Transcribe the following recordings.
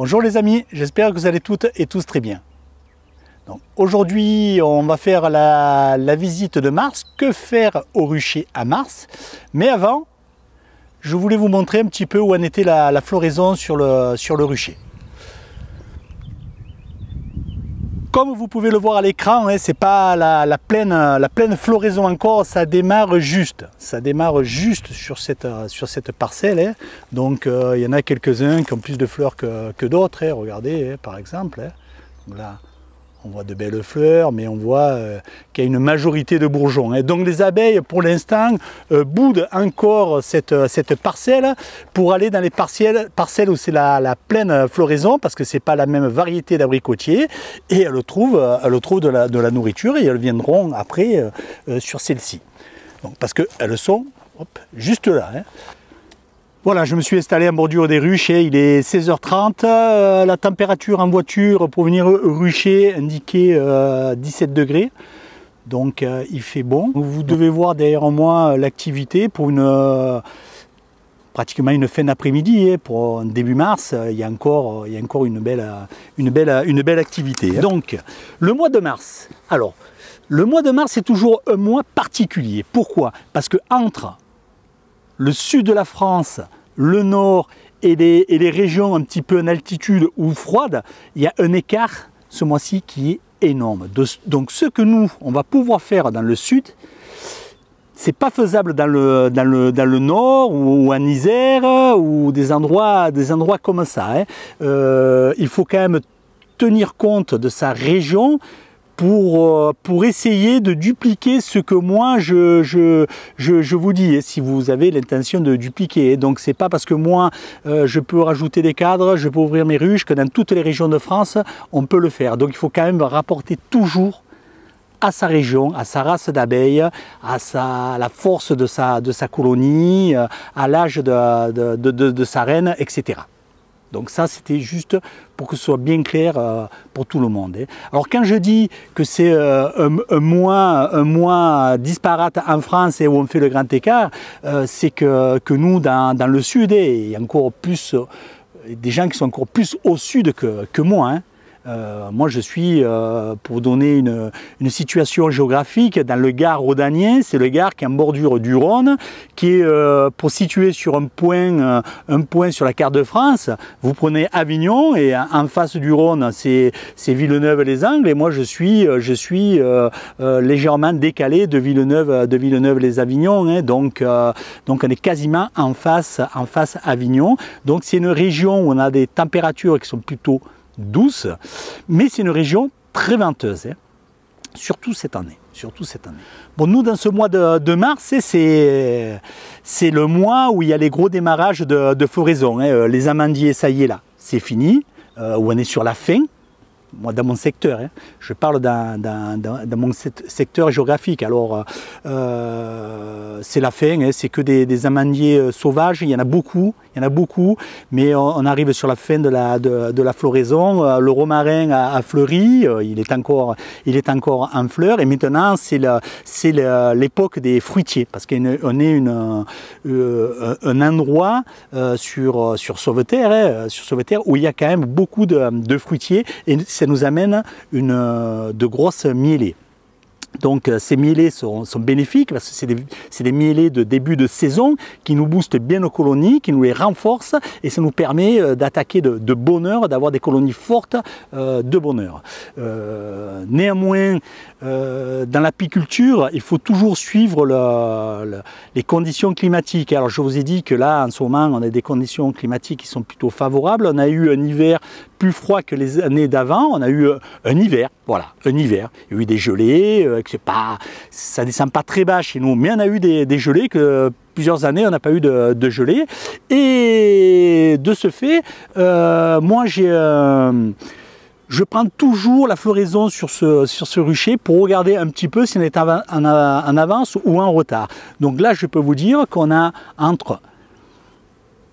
Bonjour les amis, j'espère que vous allez toutes et tous très bien. Aujourd'hui, on va faire la visite de Mars. Que faire au rucher à Mars? Mais avant, je voulais vous montrer un petit peu où en était la floraison sur le rucher. Comme vous pouvez le voir à l'écran, c'est pas la pleine floraison encore, ça démarre juste. Ça démarre juste sur cette parcelle. Donc il y en a quelques-uns qui ont plus de fleurs que d'autres. Regardez, par exemple. Donc là, on voit de belles fleurs, mais on voit qu'il y a une majorité de bourgeons. Donc les abeilles, pour l'instant, boudent encore cette parcelle pour aller dans les parcelles où c'est la pleine floraison, parce que ce n'est pas la même variété d'abricotiers, et elles trouvent de la nourriture, et elles viendront après sur celle-ci. Parce qu'elles sont juste là. Voilà, je me suis installé en bordure des ruches et il est 16h30. La température en voiture pour venir au rucher indiquait 17 degrés. Donc il fait bon. Vous devez voir derrière moi l'activité pour pratiquement une fin d'après-midi. Pour début mars, il y a encore une belle activité. Donc le mois de mars. Alors, le mois de mars est toujours un mois particulier. Pourquoi? Parce que entre le sud de la France, le nord et les régions un petit peu en altitude ou froides, il y a un écart ce mois-ci qui est énorme. Donc ce que nous, on va pouvoir faire dans le sud, c'est pas faisable dans le nord ou en Isère ou des endroits comme ça. Il faut quand même tenir compte de sa région pour essayer de dupliquer ce que moi je vous dis, si vous avez l'intention de dupliquer. Donc c'est pas parce que moi je peux rajouter des cadres, je peux ouvrir mes ruches, que dans toutes les régions de France on peut le faire. Donc il faut quand même rapporter toujours à sa région, à sa race d'abeilles, à la force de sa colonie, à l'âge de sa reine, etc. Donc ça, c'était juste pour que ce soit bien clair pour tout le monde. Alors quand je dis que c'est un mois disparate en France et où on fait le grand écart, c'est que nous, dans le sud, il y a encore plus des gens qui sont encore plus au sud que moi. Moi, je suis, pour donner une situation géographique, dans le Gard rhodanien. C'est le Gard qui est en bordure du Rhône, qui est, pour situer sur un point sur la carte de France, vous prenez Avignon, et en face du Rhône, c'est Villeneuve-les-Angles, et moi, je suis légèrement décalé de Villeneuve-les-Avignon. Donc on est quasiment en face Avignon. Donc, c'est une région où on a des températures qui sont plutôt douce, mais c'est une région très venteuse, surtout cette année. Bon, nous, dans ce mois de mars, c'est le mois où il y a les gros démarrages de floraison. Les amandiers, ça y est là, c'est fini, où on est sur la fin. Moi, dans mon secteur, je parle dans mon secteur géographique. Alors, c'est la fin, c'est que des amandiers sauvages, il y en a beaucoup, mais on arrive sur la fin de la floraison. Le romarin a fleuri, il est encore en fleurs, et maintenant c'est l'époque des fruitiers, parce qu'on est un endroit sur Sauveterre, où il y a quand même beaucoup de fruitiers, et ça nous amène de grosses mielées. Donc ces mielées sont bénéfiques, parce que c'est des mielées de début de saison qui nous boostent bien nos colonies, qui nous les renforcent, et ça nous permet d'attaquer de bonne heure, d'avoir des colonies fortes de bonne heure. Néanmoins, dans l'apiculture, il faut toujours suivre les conditions climatiques. Alors je vous ai dit que là, en ce moment, on a des conditions climatiques qui sont plutôt favorables. On a eu un hiver plus froid que les années d'avant. On a eu un hiver, voilà, un hiver. Il y a eu des gelées, ça ne descend pas très bas chez nous, mais on a eu des gelées que plusieurs années on n'a pas eu de gelée. Et de ce fait, moi je prends toujours la floraison sur ce rucher pour regarder un petit peu si on est en avance ou en retard. Donc là, je peux vous dire qu'on a entre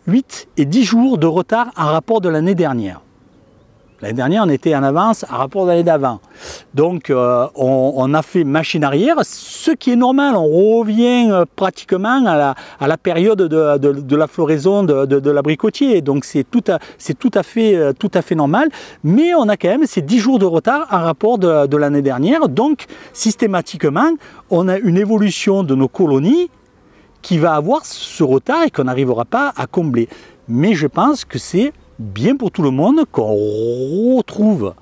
8 et 10 jours de retard en rapport de l'année dernière. L'année dernière, on était en avance à rapport à l'année d'avant. Donc, on a fait machine arrière, ce qui est normal. On revient pratiquement à la période de la floraison de l'abricotier. Donc, c'est tout à fait normal. Mais on a quand même ces 10 jours de retard en rapport de l'année dernière. Donc, systématiquement, on a une évolution de nos colonies qui va avoir ce retard et qu'on n'arrivera pas à combler. Mais je pense que c'est bien pour tout le monde qu'on retrouve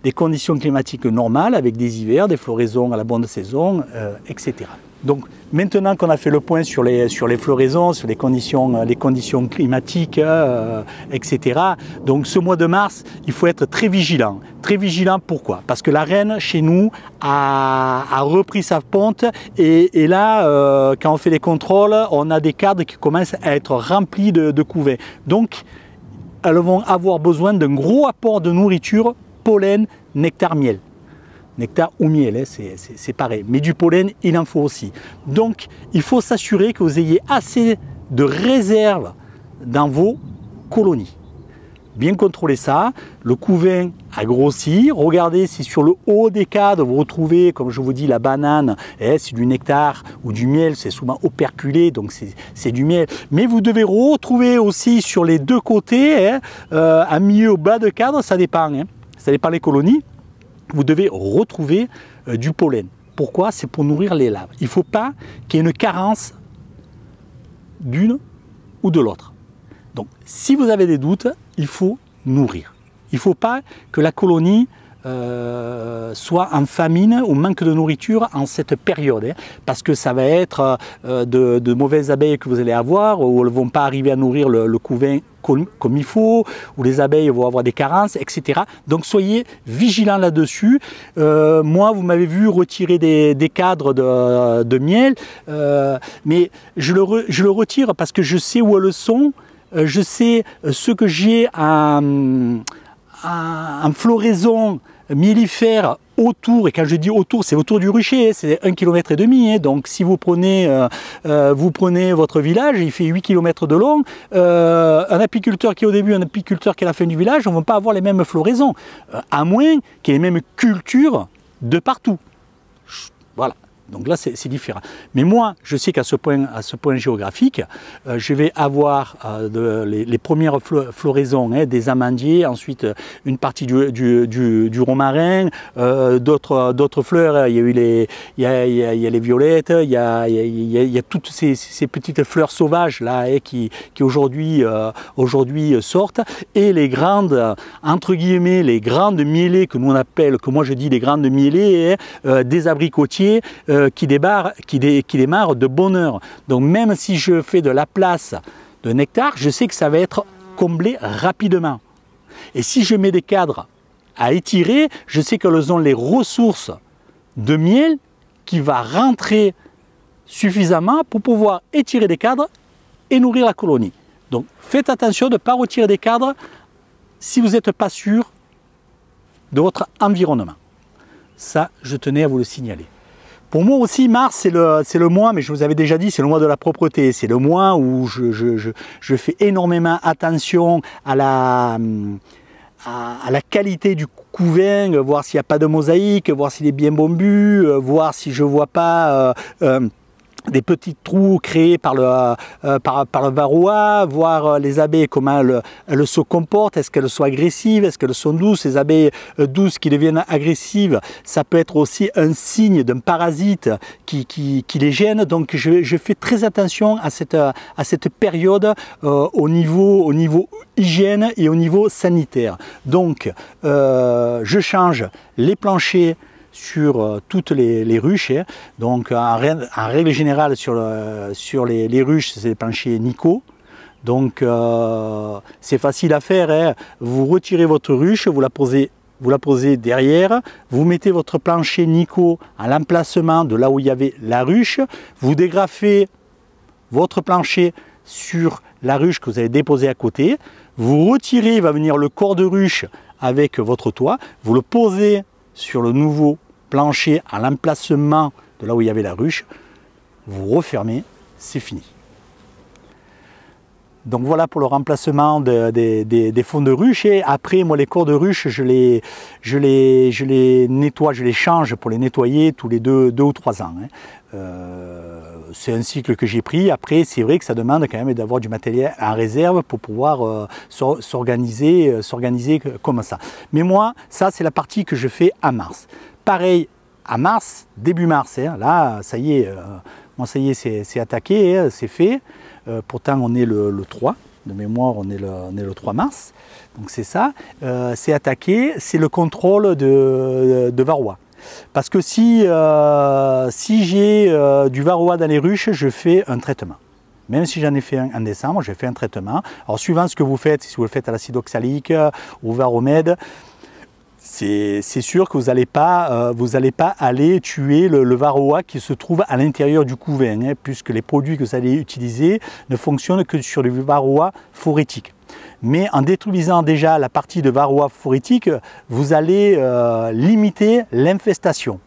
des conditions climatiques normales avec des hivers, des floraisons à la bonne saison, etc. Donc maintenant qu'on a fait le point sur les floraisons, sur les conditions climatiques, etc. Donc ce mois de mars, il faut être très vigilant. Très vigilant, pourquoi? Parce que la reine, chez nous, a repris sa ponte et là, quand on fait les contrôles, on a des cadres qui commencent à être remplis de couverts. Donc elles vont avoir besoin d'un gros apport de nourriture, pollen, nectar, miel. Nectar ou miel, hein, c'est pareil. Mais du pollen, il en faut aussi. Donc, il faut s'assurer que vous ayez assez de réserves dans vos colonies. Bien contrôler ça. Le couvain a grossi. Regardez si sur le haut des cadres, vous retrouvez, comme je vous dis, la banane. C'est du nectar ou du miel. C'est souvent operculé, donc c'est du miel. Mais vous devez retrouver aussi sur les deux côtés, à milieu, au bas de cadre, ça dépend. Ça dépend des colonies. Vous devez retrouver du pollen. Pourquoi? C'est pour nourrir les larves. Il ne faut pas qu'il y ait une carence d'une ou de l'autre. Donc, si vous avez des doutes, il faut nourrir. Il ne faut pas que la colonie soit en famine ou manque de nourriture en cette période, parce que ça va être de mauvaises abeilles que vous allez avoir, ou elles ne vont pas arriver à nourrir le couvain comme il faut, ou les abeilles vont avoir des carences, etc. Donc soyez vigilants là-dessus. Moi, vous m'avez vu retirer des cadres de miel, mais je le retire parce que je sais où elles sont, je sais ce que j'ai en floraison mellifère autour, et quand je dis autour, c'est autour du rucher, c'est 1,5 km. Donc si vous prenez votre village, il fait 8 km de long, un apiculteur qui est au début, un apiculteur qui est à la fin du village, on ne va pas avoir les mêmes floraisons, à moins qu'il y ait les mêmes cultures de partout. Voilà. Donc là, c'est différent. Mais moi, je sais qu'à ce point géographique, je vais avoir les premières floraisons, des amandiers, ensuite une partie du romarin, d'autres fleurs. Il y a eu les violettes, il y a toutes ces petites fleurs sauvages là qui aujourd'hui sortent, et les grandes, entre guillemets, les grandes mielées que nous on appelle, que moi je dis les grandes mielées, des abricotiers, qui démarre de bonne heure. Donc même si je fais de la place de nectar, je sais que ça va être comblé rapidement. Et si je mets des cadres à étirer, je sais qu'elles ont les ressources de miel qui va rentrer suffisamment pour pouvoir étirer des cadres et nourrir la colonie. Donc faites attention de ne pas retirer des cadres si vous n'êtes pas sûr de votre environnement. Ça, je tenais à vous le signaler. Pour moi aussi, mars, c'est le mois, mais je vous avais déjà dit, c'est le mois de la propreté. C'est le mois où je fais énormément attention à la qualité du couvain, voir s'il n'y a pas de mosaïque, voir s'il est bien bombu, voir si je ne vois pas des petits trous créés par le varroa, voir les abeilles, comment elles se comportent, est-ce qu'elles sont agressives, est-ce qu'elles sont douces. Les abeilles douces qui deviennent agressives, ça peut être aussi un signe d'un parasite qui les gêne. Donc je fais très attention à cette période au niveau hygiène et au niveau sanitaire. Donc je change les planchers sur toutes les ruches. Donc en règle générale sur les ruches, c'est des planchers Nico. Donc c'est facile à faire. Vous retirez votre ruche, vous la posez derrière, vous mettez votre plancher Nico à l'emplacement de là où il y avait la ruche, vous dégrafez votre plancher sur la ruche que vous avez déposée à côté, vous retirez, il va venir le corps de ruche avec votre toit, vous le posez sur le nouveau plancher à l'emplacement de là où il y avait la ruche, vous refermez, c'est fini. Donc voilà pour le remplacement des fonds de ruche. Et après, moi, les cours de ruche, je les nettoie, je les change pour les nettoyer tous les 2 ou 3 ans. C'est un cycle que j'ai pris. Après, c'est vrai que ça demande quand même d'avoir du matériel en réserve pour pouvoir s'organiser comme ça. Mais moi, ça, c'est la partie que je fais à mars. Pareil, à mars, début mars, là, ça y est, moi, ça y est, c'est attaqué, c'est fait. Pourtant, on est le 3, de mémoire, on est le 3 mars. Donc, c'est ça. C'est attaqué, c'est le contrôle de varroa. Parce que si j'ai du varroa dans les ruches, je fais un traitement. Même si j'en ai fait un en décembre, j'ai fait un traitement. Alors, suivant ce que vous faites, si vous le faites à l'acide oxalique ou Varomède, c'est sûr que vous n'allez pas aller tuer le varroa qui se trouve à l'intérieur du couvain, puisque les produits que vous allez utiliser ne fonctionnent que sur le varroa phorétique. Mais en détruisant déjà la partie de varroa phorétique, vous allez limiter l'infestation.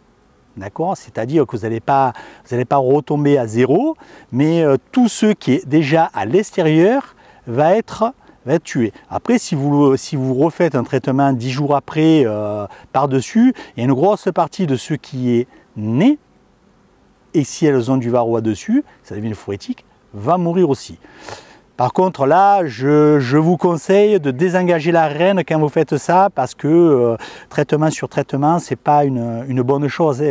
D'accord? C'est-à-dire que vous n'allez pas retomber à zéro, mais tout ce qui est déjà à l'extérieur va être tué. Après, si vous refaites un traitement 10 jours après par-dessus, il y a une grosse partie de ce qui est né, et si elles ont du varroa dessus, ça devient phorétique, va mourir aussi. Par contre, là, je vous conseille de désengager la reine quand vous faites ça, parce que traitement sur traitement, c'est pas une bonne chose.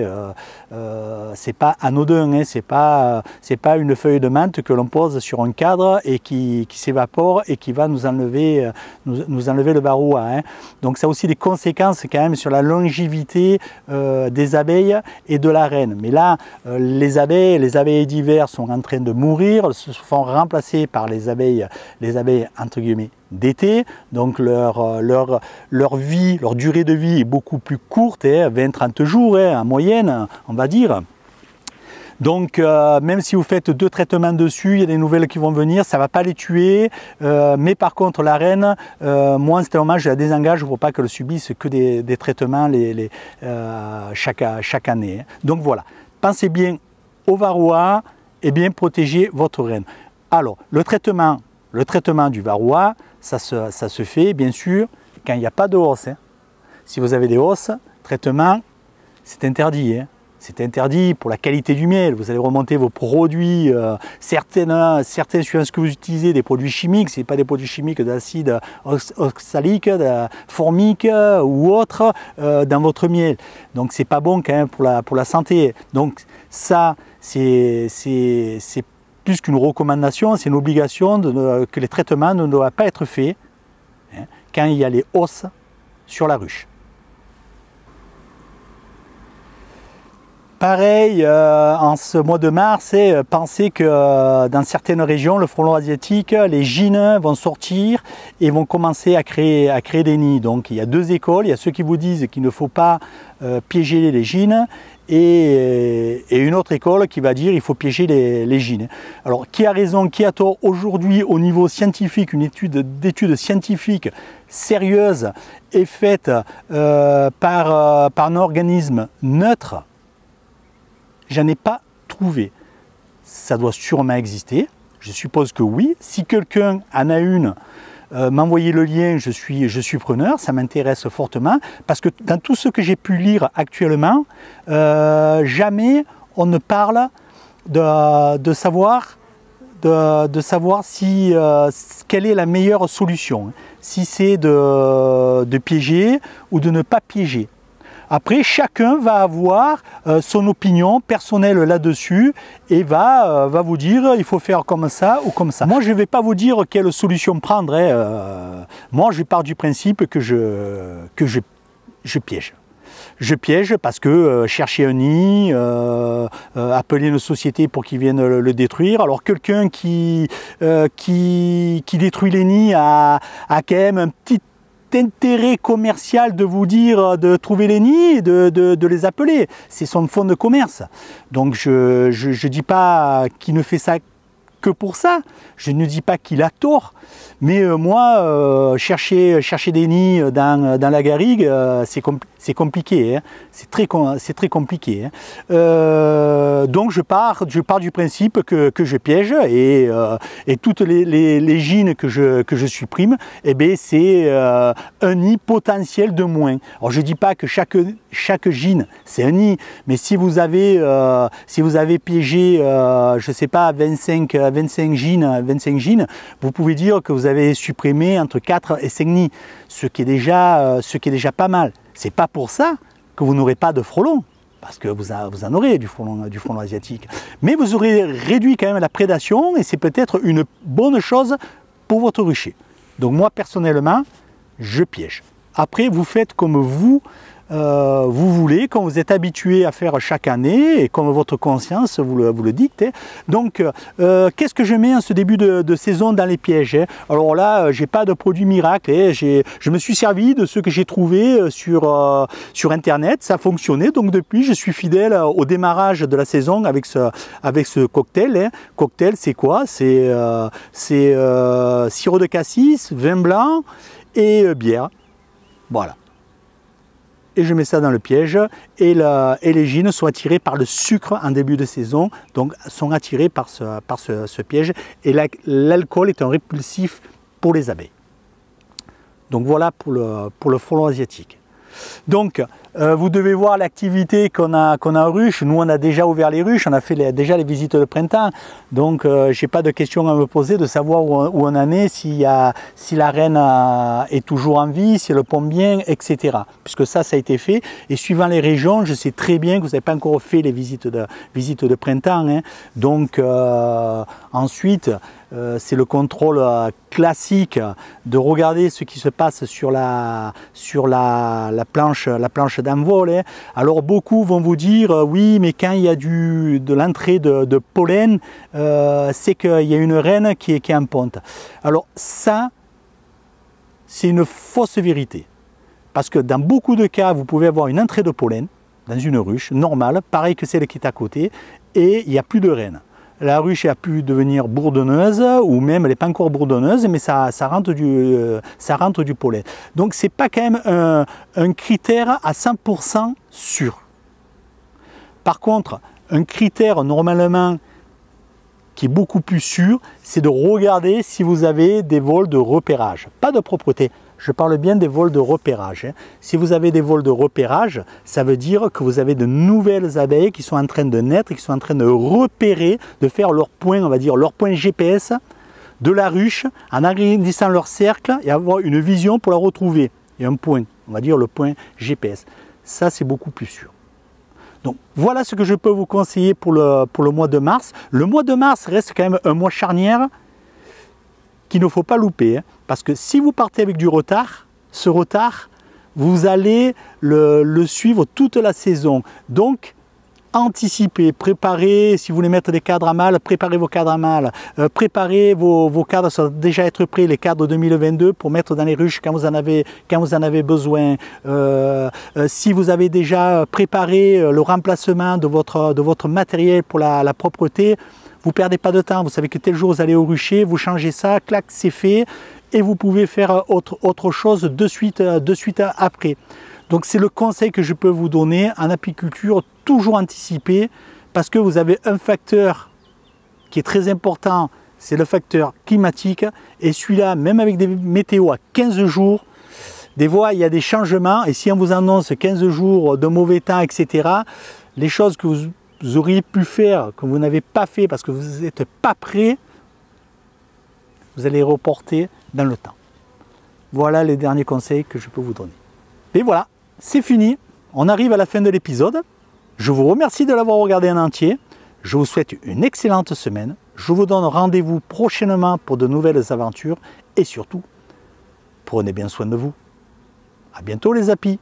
C'est pas anodin, c'est pas une feuille de menthe que l'on pose sur un cadre et qui s'évapore et qui va nous enlever le varroa. Donc ça a aussi des conséquences quand même sur la longévité des abeilles et de la reine. Mais là, les abeilles d'hiver sont en train de mourir, elles se font remplacer par les abeilles entre guillemets d'été, donc leur durée de vie est beaucoup plus courte, 20-30 jours en moyenne, on va dire. Donc même si vous faites 2 traitements dessus, il y a des nouvelles qui vont venir, ça ne va pas les tuer, mais par contre la reine, moi en ce moment je la désengage, je ne veux pas qu'elle subisse que des traitements chaque année. Donc voilà, pensez bien au varroa et bien protégez votre reine. Alors le traitement du varroa, ça se fait bien sûr quand il n'y a pas de hausse. Si vous avez des hausses, traitement, c'est interdit. C'est interdit pour la qualité du miel. Vous allez remonter vos produits, certains suivant ce que vous utilisez, des produits chimiques, ce n'est pas des produits chimiques d'acide oxalique, de formique ou autre dans votre miel. Donc c'est pas bon quand même pour la santé. Donc ça, c'est plus qu'une recommandation, c'est une obligation que les traitements ne doivent pas être faits quand il y a les hausses sur la ruche. Pareil, en ce mois de mars, pensez que dans certaines régions, le frelon asiatique, les gines vont sortir et vont commencer à créer des nids. Donc il y a 2 écoles, il y a ceux qui vous disent qu'il ne faut pas piéger les gines et une autre école qui va dire qu'il faut piéger les gines. Alors qui a raison, qui a tort? Aujourd'hui au niveau scientifique, une étude scientifique sérieuse est faite par un organisme neutre. J'en ai pas trouvé. Ça doit sûrement exister. Je suppose que oui. Si quelqu'un en a une, m'envoyez le lien, je suis preneur. Ça m'intéresse fortement. Parce que dans tout ce que j'ai pu lire actuellement, jamais on ne parle de savoir si, quelle est la meilleure solution. Si c'est de piéger ou de ne pas piéger. Après, chacun va avoir son opinion personnelle là-dessus et va vous dire il faut faire comme ça ou comme ça. Moi, je ne vais pas vous dire quelle solution prendre. Moi, je pars du principe que je piège. Je piège parce que chercher un nid, appeler une société pour qu'ils viennent le détruire. Alors quelqu'un qui détruit les nids a quand même un petit intérêt commercial de vous dire de trouver les nids et de les appeler. C'est son fonds de commerce. Donc je ne dis pas qu'il ne fait ça que pour ça. Je ne dis pas qu'il a tort. Mais moi, chercher des nids dans la garrigue, c'est compliqué, hein. C'est très compliqué, hein. Donc je pars du principe que je piège et toutes les gines que je supprime, eh bien, c'est un nid potentiel de moins. Alors je ne dis pas que chaque gine c'est un nid, mais si vous avez piégé, je sais pas, 25 gines, vous pouvez dire que vous avez supprimé entre 4 et 5 nids, ce qui est déjà pas mal. C'est pas pour ça que vous n'aurez pas de frelons, parce que vous en aurez du frelon asiatique, mais vous aurez réduit quand même la prédation et c'est peut-être une bonne chose pour votre rucher. Donc moi personnellement, je piège. Après, vous faites comme vous voulez, comme vous êtes habitué à faire chaque année et comme votre conscience vous le dicte, hein. Donc, qu'est-ce que je mets en ce début de saison dans les pièges, hein? Alors là, j'ai pas de produit miracle, hein. Je me suis servi de ce que j'ai trouvé sur Internet, ça fonctionnait, donc depuis, je suis fidèle au démarrage de la saison avec ce cocktail, hein. Cocktail, c'est quoi? C'est sirop de cassis, vin blanc et bière. Voilà. Et je mets ça dans le piège et les gines sont attirées par le sucre en début de saison, donc sont attirées par ce piège et l'alcool est un répulsif pour les abeilles. Donc voilà pour le frelon asiatique. Donc vous devez voir l'activité qu'on a en ruche. Nous on a déjà ouvert les ruches, on a fait déjà les visites de printemps, donc je n'ai pas de questions à me poser de savoir où on en est, si la reine est toujours en vie, si elle pond bien, etc. Puisque ça a été fait, et suivant les régions, je sais très bien que vous n'avez pas encore fait les visites de printemps, hein. Donc ensuite, c'est le contrôle classique de regarder ce qui se passe sur la planche d'envol, hein. Alors beaucoup vont vous dire oui, mais quand il y a de l'entrée de pollen, c'est qu'il y a une reine qui est en ponte. Alors ça, c'est une fausse vérité. Parce que dans beaucoup de cas, vous pouvez avoir une entrée de pollen dans une ruche normale, pareil que celle qui est à côté, et il n'y a plus de reine. La ruche a pu devenir bourdonneuse, ou même elle n'est pas encore bourdonneuse, mais ça rentre du pollen. Donc ce n'est pas quand même un critère à 100% sûr. Par contre, un critère normalement qui est beaucoup plus sûr, c'est de regarder si vous avez des vols de repérage, pas de propreté. Je parle bien des vols de repérage, hein. Si vous avez des vols de repérage, ça veut dire que vous avez de nouvelles abeilles qui sont en train de naître, qui sont en train de repérer, de faire leur point, on va dire leur point GPS de la ruche, en agrandissant leur cercle et avoir une vision pour la retrouver. Et un point, on va dire le point GPS. Ça, c'est beaucoup plus sûr. Donc voilà ce que je peux vous conseiller pour le mois de mars. Le mois de mars reste quand même un mois charnière qu'il ne faut pas louper, hein, parce que si vous partez avec du retard, ce retard, vous allez le suivre toute la saison. Donc, anticipez, préparez, si vous voulez mettre des cadres à mâle, préparez vos cadres à mâle, préparez vos cadres, ça doit déjà être prêts, les cadres 2022 pour mettre dans les ruches quand vous en avez besoin. Si vous avez déjà préparé le remplacement de votre matériel pour la propreté, vous ne perdez pas de temps, vous savez que tel jour vous allez au rucher, vous changez ça, clac, c'est fait, et vous pouvez faire autre chose de suite après. Donc c'est le conseil que je peux vous donner en apiculture, toujours anticiper, parce que vous avez un facteur qui est très important, c'est le facteur climatique, et celui-là, même avec des météos à 15 jours, des fois il y a des changements, et si on vous annonce 15 jours de mauvais temps, etc., les choses que vous auriez pu faire, que vous n'avez pas fait parce que vous n'êtes pas prêt, vous allez reporter dans le temps. Voilà les derniers conseils que je peux vous donner. Et voilà, c'est fini. On arrive à la fin de l'épisode. Je vous remercie de l'avoir regardé en entier. Je vous souhaite une excellente semaine. Je vous donne rendez-vous prochainement pour de nouvelles aventures. Et surtout, prenez bien soin de vous. À bientôt les apis.